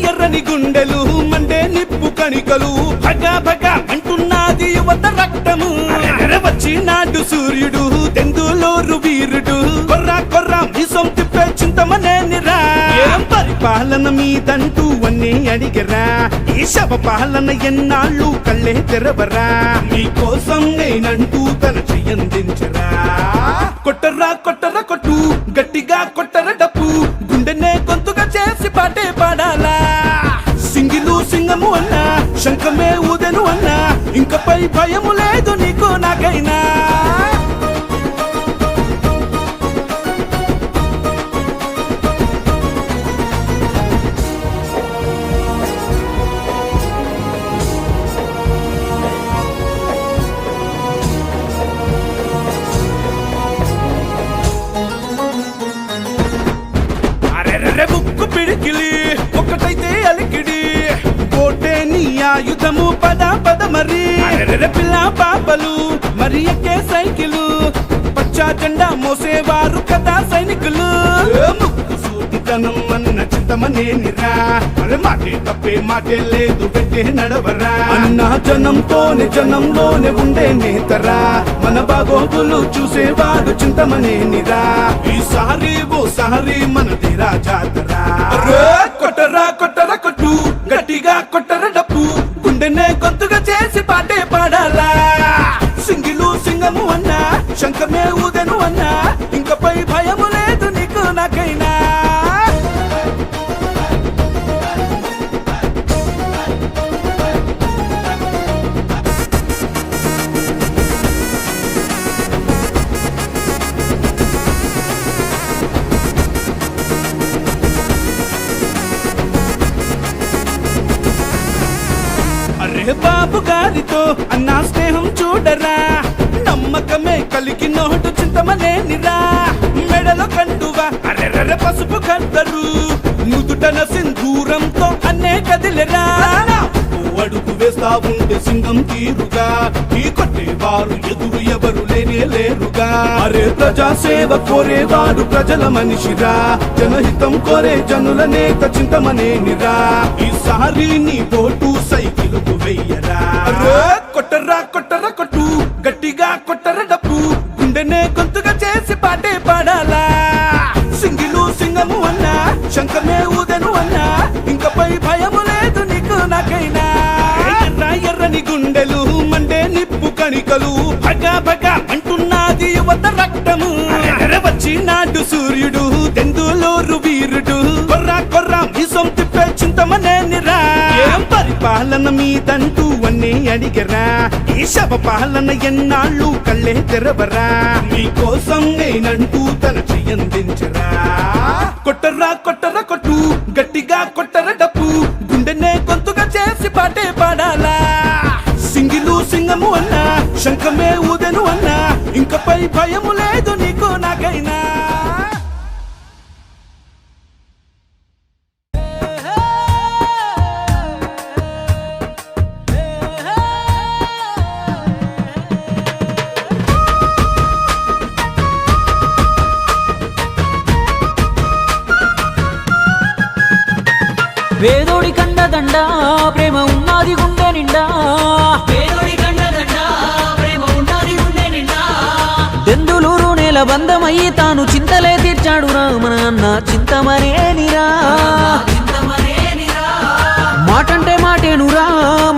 ఎర్రని గుండెలు మండే నిప్పు కణికలు భగా భగా అంటున్నది యువత రక్తము వచ్చినాడు సూర్యుడు తెందులూరు వీరుడు కొర్రా కొర్రా మీసం తిప్పే చింతమనేనిరా పరిపాలన మీదంటూ అన్నీ అడిగరా ఈ శవ పాలన ఎన్నాళ్ళు కళ్ళే తెరవరా మీకోసం నేనంటూ తన చెయ్యందించరా కొట్టరా కొట్టరా కొట్టు గట్టిగా కొట్టర డప్పు గుండెనే గొంతుగా చేసి పాటే పాడాలా సింగిలు సింగము అన్నా శంఖమే ఊదెను అన్నా ఇంకపై భయము లేదు నీకు నాకైనా ముక్కు పిడికిలి ఒక్కటైతే అలికిడి కోటే నీ ఆయుధము పద పద మరి పిల్ల పాపలు మరి ఎక్కే సైకిలు పచ్చా జెండా మోసేవారు కదా సైనికులు ముక్కు సూటితనం అన్న చింతమనేనిరా మరి మాటే తప్పే మాటే లేదు పెట్టే నడవరా అన్న జనంలోనే ఉండే నేతరా మన బాగోగులు చూసేవాడు చింతమనేనిరా ఈసారి ఓసారి మనదిరా జాతరా కొట్టరా కొట్టరా కొట్టు గట్టిగా కొట్టర డప్పు గుండెనే గొంతుగా చేసి పాటే పాడాలా సింగిలు సింగము అన్నా శంఖమే ఊదెను అన్నా ఇంకపై భయము లేదు నీకు నాకైనా బాబు గారితో అన్నా స్నేహం చూడరా నమ్మకమే కలిగి నోటు చింతమనేనిరా మెడలో కండువా అరెర్ర పసుపు కద్దరు నుదుటన సింధూరంతో అన్నే కదిలెరా అడుగు వేస్తా ఉంటే సింగం తీరుగా ఈ కొట్టేవారు ఎదురు ఎవరు లేరుగా అరే ప్రజాసేవ కోరేవాడు ప్రజల మనిషిరా జనహితం కోరే జనుల నేత చింతమనేనిరా ఈసారి నీ ఓటు సైకిలుకు వెయ్యరా కొట్టరా కొట్టరా కొట్టు గట్టిగా కొట్టర డప్పు గుండెనే గొంతుగా చేసి పాటే పాడాలా సింగిలు సింగము అన్నా శంఖమే ఊదెను అన్నా ఇంకపై భయము లేదు నీకు నాకైనా ఎర్రని గుండెలు మండే నిప్పు కణికలు భగా భగా అంటున్నది యువత రక్తము వచ్చినాడు సూర్యుడు తెందులూరు వీరుడు కొర్రా కొర్రా మీసం తిప్పే చింతమనేనిరా పరిపాలన మీదంటూ అన్నీ అడిగరా ఈ శవ పాలన ఎన్నాళ్ళు కళ్ళే తెరవరా మీకోసం నేనంటూ తన చెయ్యందించరా కొట్టరా కొట్టరా కొట్టు గట్టిగా కొట్టర డప్పు గుండెనే గొంతుగా చేసి పాటే పాడాలా సింగిలు సింగము అన్నా శంఖమే ఊదెను అన్నా ఇంకపై భయము లేదు నీకు నాకైనా వేదోడి కండదండ ప్రేమ ఉన్నది గుండె నిండా దెందులూరు నేల బంధమయ్యి తాను చింతలే తీర్చాడు మన అన్న చింతమనేనిరా మాటంటే మాటేనురా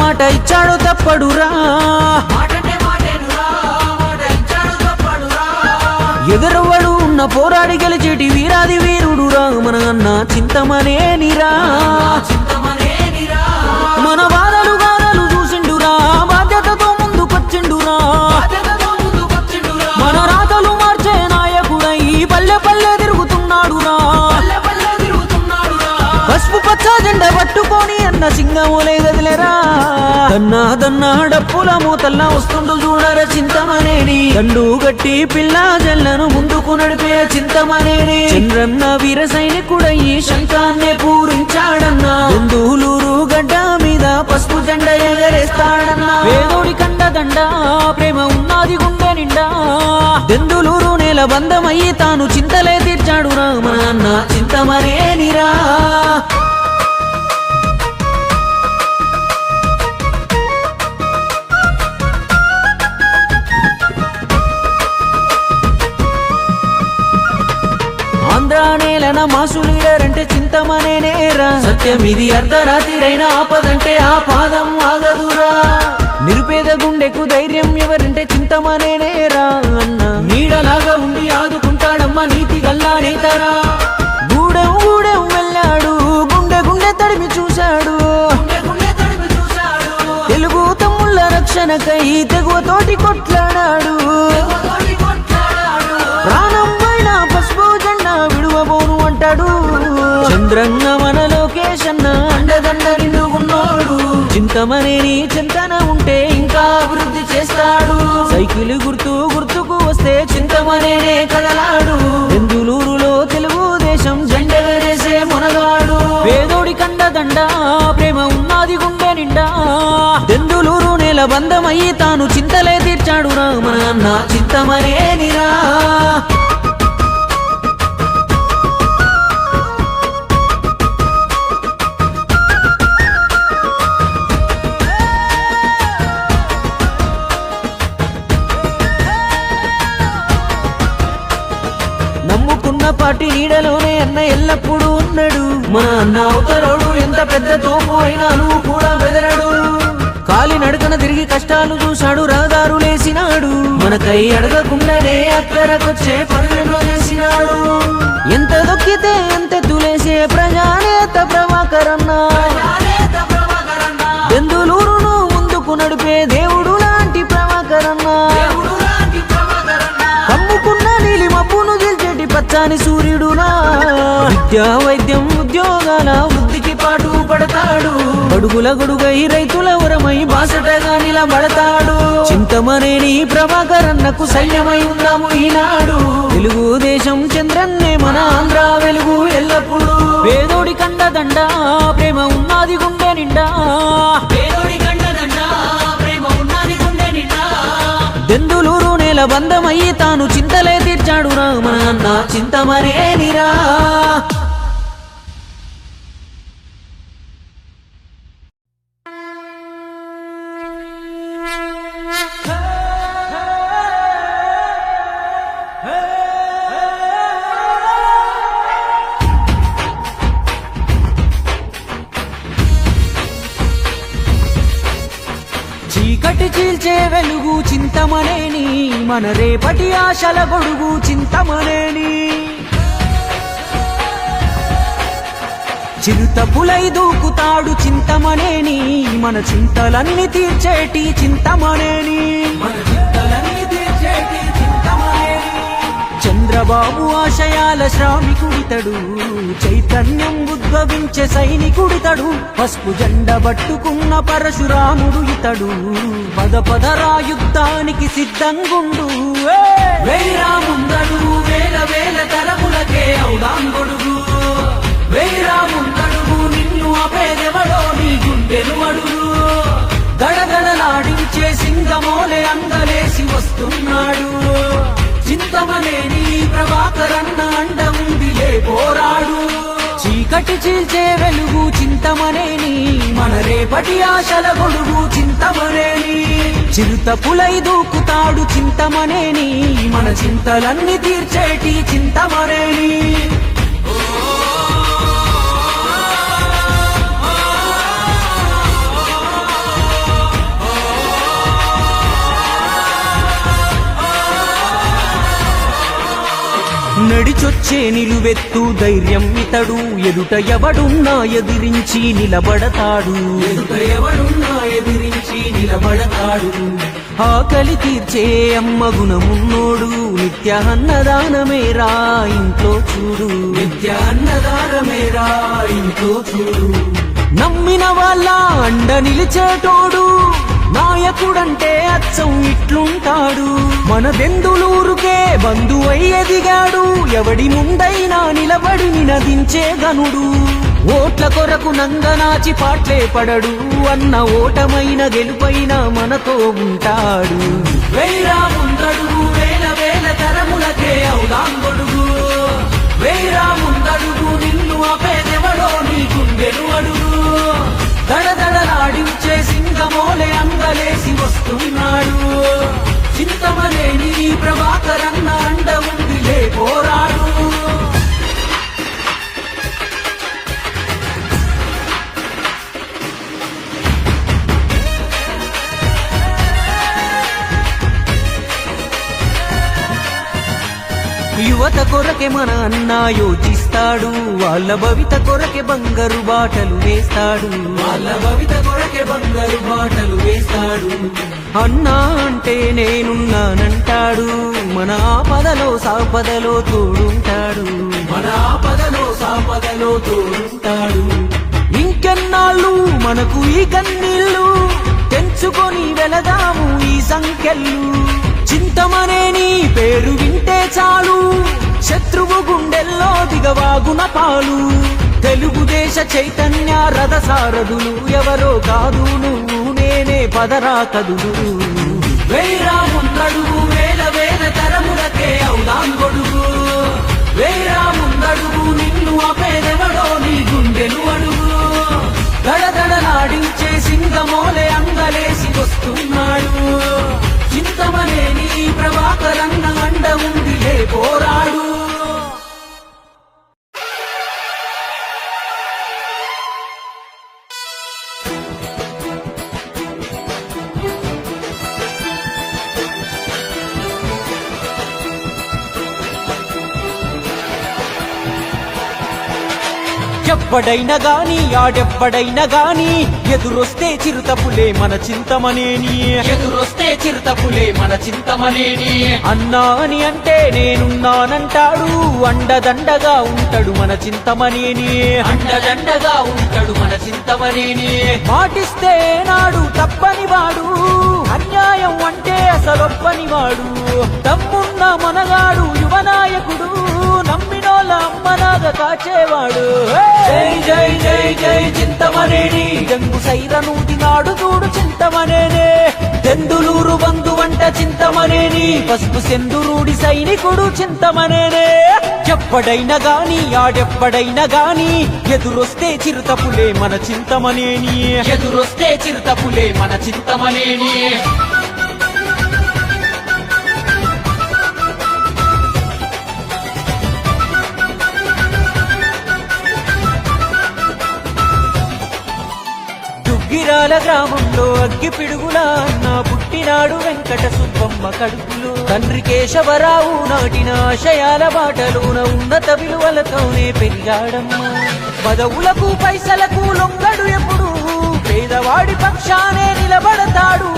మాట ఇచ్చాడు తప్పడురా ఎదురవ్వడు ఉన్న పోరాడి గెలిచేటి వీరాది వీరుడురా మన అన్న చింతమనేనిరా మన బాధలు గాథలు చూసిండురా బాధ్యతతో ముందుకొచ్చిండురా మన రాతలు మార్చే నాయకుడై పల్లె పల్లె తిరుగుతున్నాడురా పసుపు పచ్చ జెండా పట్టుకొని అన్న సింగములే గదిలేరా దన్నా దన్నా డప్పుల మూతల్లా వస్తుండు చూడర చింతమనేని దండు గట్టి పిల్ల జల్లను ముందుకు నడిపే చింతమనేని చంద్రన్న వీర సైనికుడయ్యి శంఖాన్నే పూరించాడన్నా బెందులూరు గడ్డ మీద పసుపు జెండా ఎగరేస్తాడన్నా వేదోడి కండదండ ప్రేమ ఉన్నది గుండె నిండా దెందులూరు నేల బంధమయ్యి తాను చింతలే తీర్చాడురా మన అన్న చింతమనేనిరా పల్లెన మాసు లీడర్ అంటే చింతమనేనేరా. సత్యమిది అర్ధరాత్రిరైనా ఆపదంటే ఆ పాదం ఆగదురా. నిరుపేద గుండెకు ధైర్యం ఎవరంటే చింతమనేనేరా అన్న. నీడలాగా ఉండి ఆదుకుంటాడమ్మ నీతి గల్లా నేతరా. గూడెం గూడెం వెళ్ళాడు, గుండె గుండె తడిమి చూశాడు. తెలుగు తమ్ముళ్ళ రక్షణకై తెగువతోటి కొట్లాడాడు. ప్రాణం పైన పసుపు జెండా విడువబోను అంటాడు. చంద్రన్న మన లోకేష్ అన్న అండదండ నిండుకున్నాడు. చింతమనేని చింతన ఉంటే ఇంకా అభివృద్ధి చేస్తాడు. సైకిల్ గుర్తుకు వస్తే చింతమనేనే కదలాడు. బెందులూరులో తెలుగుదేశం జెండెగరేసే మునగాడు. పేదోడి కండదండ ప్రేమ ఉన్నది గుండె నిండా. బెందులూరు నేల బంధమయ్యి తాను చింతలే తీర్చాడు రా మన అన్న చింతమనేనిరా. నమ్ముకున్న పార్టీ నీడలోనే అన్న ఎల్లప్పుడూ ఉన్నాడు. మన అన్న అవతరోడు ఎంత పెద్ద తోపు అయినా నువ్వు కూడా బెదరడు. కాలి నడకన తిరిగి కష్టాలు చూశాడు, రహదారులేసినాడు. మనకై అడగకుండానే అక్కరకొచ్చే పనులను చేసినాడు. ఎంత దొక్కితే అంత తులేసే ప్రజానేత ప్రభాకరన్న. బెందులూరును ముందుకు నడిపే దేవుడు లాంటి ప్రభాకరన్న. కమ్ముకున్న నీలి మబ్బును దిల్చేటి పచ్చాని సూర్యుడునా. విద్యా వైద్యం ఉద్యోగాల వృద్ధికి పాటు పడతాడు. గడుగుల గొడుగై రైతుల ఉరమై బాసటగా నిలబడతాడు. చింతమనేని ప్రభాకరన్నకు సైన్యమై ఉందాము ఈనాడు. తెలుగుదేశం చంద్రన్నే మన ఆంధ్ర వెలుగు ఎల్లప్పుడు. పేదోడి కండదండ ప్రేమ ఉన్నది గుండె నిండా. బెందులూరు నేల బంధమయ్యి తాను చింతలే తీర్చాడు రా మన అన్న చింతమనేనిరా. చీకటి చీల్చే వెలుగు చింతమనేని, మన రేపటి ఆశల గొడుగు చింతమనేని. చిరుత పులై దూకుతాడు చింతమనేని, మన చింతలన్నీ తీర్చేటి చింతమనేని. చంద్రబాబు ఆశయాల శ్రామికుడితడు, చైతన్యం ఉద్భవించే సైనికుడితడు. పసుపు జెండ పట్టుకున్న పరశురాముడు ఇతడు. పదరా యుద్ధానికి సిద్ధంగుండు. వేరాముందడు వేల వేల తరములకే ఔదాంగొడుగు. వేరాముందడుగు నిన్ను అపేదెవడో నీ గుండెను అడుగు. గడగడలాడించే సింగమోలే అందలేసి వస్తున్నాడు. చింతమనేని ప్రభాకరన్న అండ ఉందిలే పోరాడు. చీకటి చీల్చే వెలుగు చింతమనేని, మన రేపటి ఆశల గొడుగు చింతమనేని. చిరుత పులై దూకుతాడు చింతమనేని, మన చింతలన్నీ తీర్చేటి చింతమనేని. నడిచొచ్చే నిలువెత్తు ధైర్యం ఇతడు. ఎదుట ఎవడున్నా ఎదిరించి నిలబడతాడు. ఆకలి తీర్చే అమ్మ గుణమున్నోడు. నిత్య అన్నదానమేరా ఇంట్లో చూడు. నమ్మిన వాళ్ళ అండ నిలిచేటోడు. నాయకుడంటే అచ్చం ఇట్లుంటాడు. మన బెందులూరుకే బంధువై ఎదిగాడు. ఎవడి ముందైనా నిలబడి నినదించే గనుడు. ఓట్ల కొరకు నంగనాచి పాట్లే పడడు. అన్న ఓటమైన గెలుపైన మనతో ఉంటాడు. వేరాముందడుగు వేల వేల తరములకే ఔదాంగొడుగు. వేరాముందడుగు నిన్ను అపేదెవడో నీ గుండెను అడుగు. దడదడలాడించే సింగమోలే అందలేసి వస్తున్నాడు. చింతమనేని ప్రభాకరన్న అండ ఉందిలే పోరాడు. యువత కొరకే మన అన్న యోచిస్తాడు, వాళ్ళ భవిత కొరకే బంగారు బాటలు వేస్తాడు, వాళ్ళ భవిత కొరకే బంగారు బాటలు వేస్తాడు. అన్నా అంటే నేనున్నానంటాడు, మన ఆపదలో సాపదలో తోడుంటాడు, మన ఆపదలో సాపదలో తోడుంటాడు. ఇంకెన్నాళ్ళు మనకు ఈ కన్నీళ్ళు, తెంచుకొని వెళదాము ఈ సంఖ్యలు. చింతమనేని పేరు వింటే చాలు, శత్రువు గుండెల్లో దిగవాగున పాలు. తెలుగుదేశ చైతన్య రథ సారథులు ఎవరో కాదు నువ్వు నేనే పదరా కదులు. వేరా ముందడుగు వేల వేల తరములకే అవుదాం గొడుగు, వేరా ముందడుగు నిన్ను అపేదెవడో నీ గుండెలు అడుగు. దడదడలాడించే సింగమోలే అంగలేసి వస్తున్నాడు, చింతమనేని ప్రభాకరన్న అండ ఉందిలే పోరాడు. ఎవ్వడైనా గాని ఆడెవ్వడైనా గాని ఎదురొస్తే చిరుతపులే మన చింతమనేని, ఎదురొస్తే చిరుతపులే మన చింతమనేని. అన్నా అని అంటే నేనున్నానంటాడు, అండదండగా ఉంటాడు మన చింతమనేని, అండదండగా ఉంటాడు మన చింతమనేని. మాటిస్తే నాడు తప్పని వాడు, అన్యాయం అంటే అసలొప్పని వాడు. దమ్మున్న మనగాడు యువనాయకుడు, నమ్మినోళ్ళ అమ్మలాగా కాచేవాడు. జై జై జై జై చింతమనేని, గంగు సైరనూతి నాడు చూడు చింతమనేనే. దెందులూరు బంధు వంట చింతమనేని, పసుపు సెందురూడి సైనికుడు చింతమనేనే. ఎవ్వడైనా గాని ఆడెవ్వడైనా గాని ఎదురొస్తే చిరుతపులే మన చింతమనేని, ఎదురొస్తే చిరుతపులే మన చింతమనేని. గిరాల గ్రామంలో అగ్గి పిడుగులా అన్న పుట్టినాడు వెంకట సుబ్బమ్మ కడుపులో. తండ్రి కేశవరావు నాటిన ఆశయాల బాటలోన ఉన్నత విలువలతోనే పెరిగాడమ్మా. పదవులకు పైసలకు లొంగడు ఎప్పుడు, పేదవాడి పక్షానే నిలబడతాడు.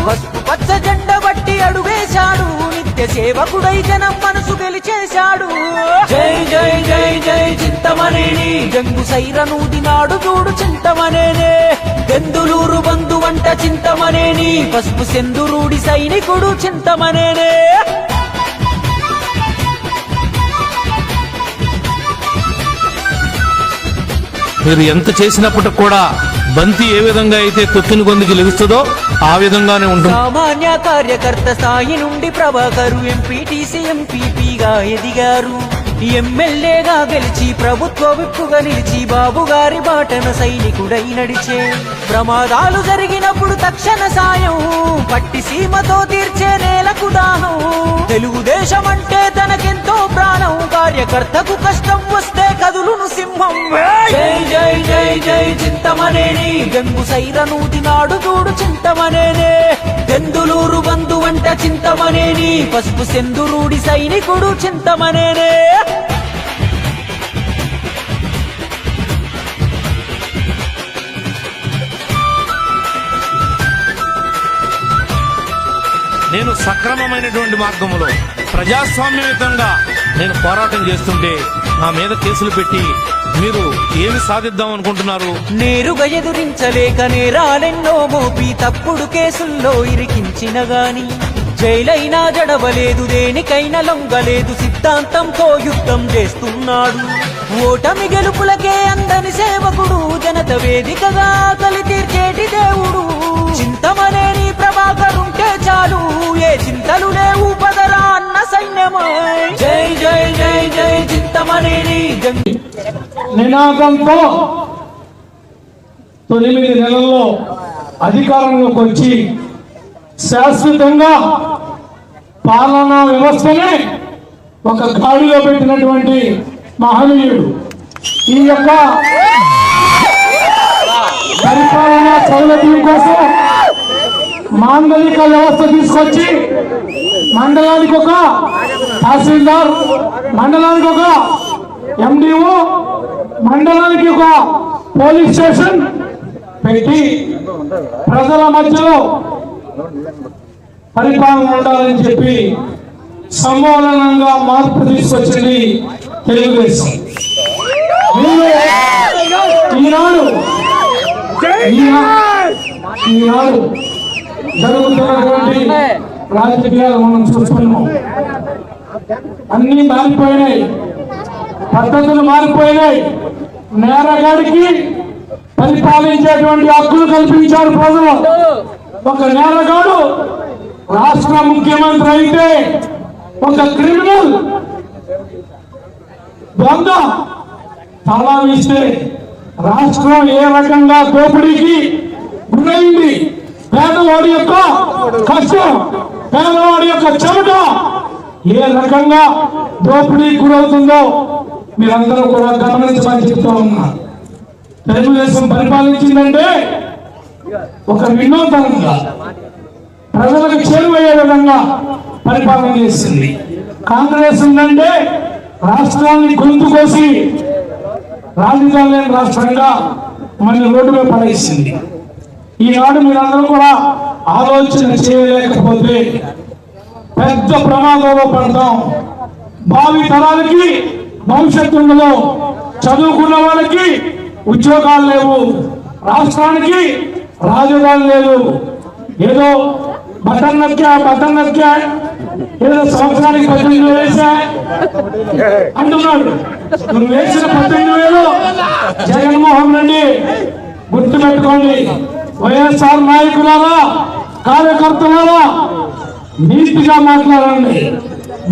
పసుపు పచ్చ జెండ బట్టి అడుగేశాడు, నిత్య సేవకుడై జనం మనసు గెలిచేశాడు. జై జై జై జై చింతమనేని, గంగు సైరనూది నాడు చూడు చింతమనేనే. దెందులూరు బంధు వంట చింతమనేని, పసుపు సెందురూడి సైనికుడు చింతమనేనే. మీరు ఎంత చేసినప్పటికి కూడా బంతి ఏ విధంగా అయితే తొక్కిన గొంతుకి లెగుస్తుందో ఆ విధంగానే ఉంటుంది. సామాన్య కార్యకర్త స్థాయి నుండి ప్రభాకరు ఎంపీటీసీ ఎంపీపీగా ఎదిగారు. ఎమ్మెల్యేగా గెలిచి ప్రభుత్వ విప్పుగా నిలిచి బాబు గారి బాటన సైనికుడై నడిచే. ప్రమాదాలు జరిగినప్పుడు తక్షణ సాయం పట్టి సీమతో తీర్చే నేలకు దాహం. తెలుగుదేశం అంటే తనకెంతో ప్రాణం, కార్యకర్తకు కష్టం వస్తే కదులును సింహం. జై జై జై జై చింతమనేని, గంగు సైరనూతి నాడు చూడు చింతమనేనే. దెందులూరు బంధు వంట చింతమనేని, పసుపు సెందురూడి సైనికుడు చింతమనేనే. నేను సక్రమమైనటువంటి మార్గంలో ప్రజాస్వామ్యయుతంగా నేను పోరాటం చేస్తుంటే నా మీద కేసులు పెట్టి మీరు ఏమి సాధిద్దాం అనుకుంటున్నారు? నేరుగా ఎదురించలేక నేరాలెన్నో మోపి తప్పుడు కేసుల్లో ఇరికించిన గాని జైలైనా జడవలేదు, దేనికైనా లొంగలేదు, సిద్ధాంతంతో యుద్ధం చేస్తున్నాడు. ఓటమి గెలుపులకే అందని సేవకుడు, జనత వేదికగా ఆకలి తీర్చేటి దేవుడు. చింతమనేని ప్రభాకరుంటే చాలు, ఏ చింతలు లేవు పదరా అన్న సైన్యమై. జై జై జై జై చింతమనేని. నినాదంతో 9 నెలల్లో అధికారంలోకి వచ్చి శాశ్వతంగా పాలనా వ్యవస్థనే ఒక గాడిలో పెట్టినటువంటి మహనీయుడు. ఈ యొక్క పరిపాలనా సౌలభ్యం కోసం మాండలిక వ్యవస్థ తీసుకొచ్చి మండలానికి ఒక తహసీల్దార్, మండలానికి ఒక ఎండిఓ, మండలానికి ఒక పోలీస్ స్టేషన్ పెట్టి ప్రజల మధ్యలో పరిపాలన ఉండాలని చెప్పి సమూలంగా మార్పు తీసుకొచ్చింది తెలుగుదేశం. ఈనాడు జరుగుతున్నటువంటి రాజకీయాలు మనం చూస్తున్నాం. అన్ని మారిపోయినాయి, పద్ధతులు మారిపోయినాయి. నేరగాడికి పరిపాలించేటువంటి హక్కులు కల్పించారు ప్రజలు. ఒక నేరగాడు రాష్ట్ర ముఖ్యమంత్రి అయితే ఒక క్రిమినల్ దొంగ తలా వేస్తే రాష్ట్రం ఏ రకంగా దోపిడీకి గురైంది, పేదవాడి యొక్క కష్టం, పేదవాడి యొక్క చెమట ఏ రకంగా దోపిడీకి గురవుతుందో మీరందరూ కూడా గమనించమని చెప్తా ఉన్నా. తెలుగుదేశం పరిపాలించిందంటే ఒక వినూతనంగా ప్రజలకు చేరువయ్యే విధంగా పరిపాలన చేసింది. కాంగ్రెస్ ఉందంటే రాష్ట్రాన్ని గొంతు కోసి రాజధాని లేని రాష్ట్రంగా మన రోడ్డుపై పడేసింది. ఈనాడు మీరందరూ కూడా ఆలోచన చేయలేకపోతే పెద్ద ప్రమాదంలో పడతాం. భావి తరాలకి భవిష్యత్తు ఉండదు. చదువుకున్న వాళ్ళకి ఉద్యోగాలు లేవు, రాష్ట్రానికి రాజధాని లేదు. ఏదో బటన్ నొక్కా ఏదో సంవత్సరానికి 18,000 వేసా అంటున్నాడు. నువ్వు వేసిన 18,000 జగన్మోహన్ రెడ్డి గుర్తు పెట్టుకోండి. వైఎస్ఆర్ నాయకులారా, కార్యకర్తలారా, నీతిగా మాట్లాడండి.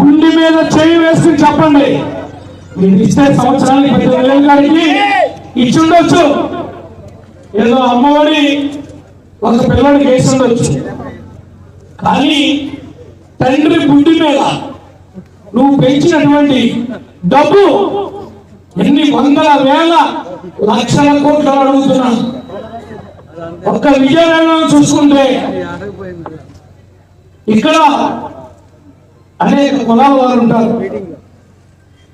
గుండె మీద చేయి వేసుకుని చెప్పండి. మీరు ఇస్తే సంవత్సరానికి 18,000 గారికి ఇచ్చి ఉండొచ్చు. ఏదో అమ్మఒడి ఒక పిల్లడికి వేసి ఉండొచ్చు. కానీ తండ్రి గుండె మీద నువ్వు పెంచినటువంటి డబ్బు ఎన్ని వందల వేల లక్షల కోట్లు అడుగుతున్నాను. ఒక్క విజయనగరం చూసుకుంటే ఇక్కడ అనేక కులాల వారు ఉంటారు.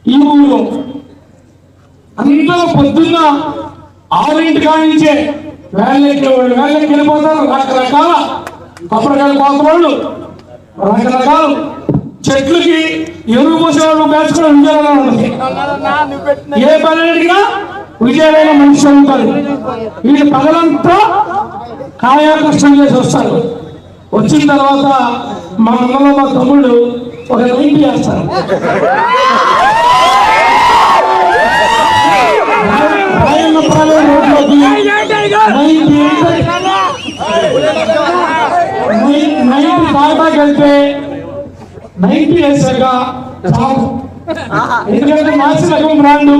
ఈ ఊళ్ళో అందరూ పొద్దున్న 6 కానించే వేళ్ళకి వెళ్ళిపోతారు. రకరకాల కొబ్బరికాయలు కోతవాళ్ళు, రకరకాల చెట్లకి ఎరువు పోసేవాళ్ళు వేసుకుని విజయనగరం ఉంటుంది. ఏ పని అడిగినా విజయనగరం మనిషి ఉంటారు. వీళ్ళు పగలంతా కాయాకష్టం చేసి వస్తారు. వచ్చిన తర్వాత మా అన్నలో మా తమ్ముడు ఒక 90 చేస్తారు. రోడ్లోకి 90 తాగడానికి వెళ్తే 90 వేసాక చాలు. ఎందుకంటే మార్చి రకం బ్రాండ్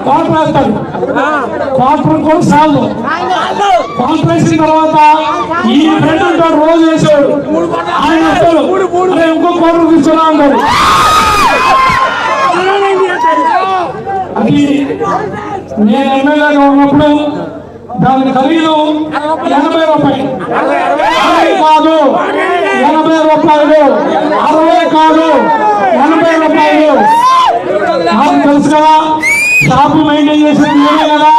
క్వార్టర్ వేస్తాడు. క్వార్టర్ కూడా చాలు. క్వార్టర్ వేసిన తర్వాత ఈ ఫ్రెండ్ ఉంటాడు, రోజు వేసాడు. ఆయన వస్తాడు, ఇంకో క్వార్టర్ తీసుకున్నా అంటాడు. అది నేను ఎమ్మెల్యేగా ఉన్నప్పుడు దాని ఖరీదు 80 రూపాయలు. 60 కాదు 80 రూపాయలు, 60 కాదు 80 రూపాయలు. నాకు తెలుసు కదా, షాపు మెయింటైన్ చేసేది నేనే కదా.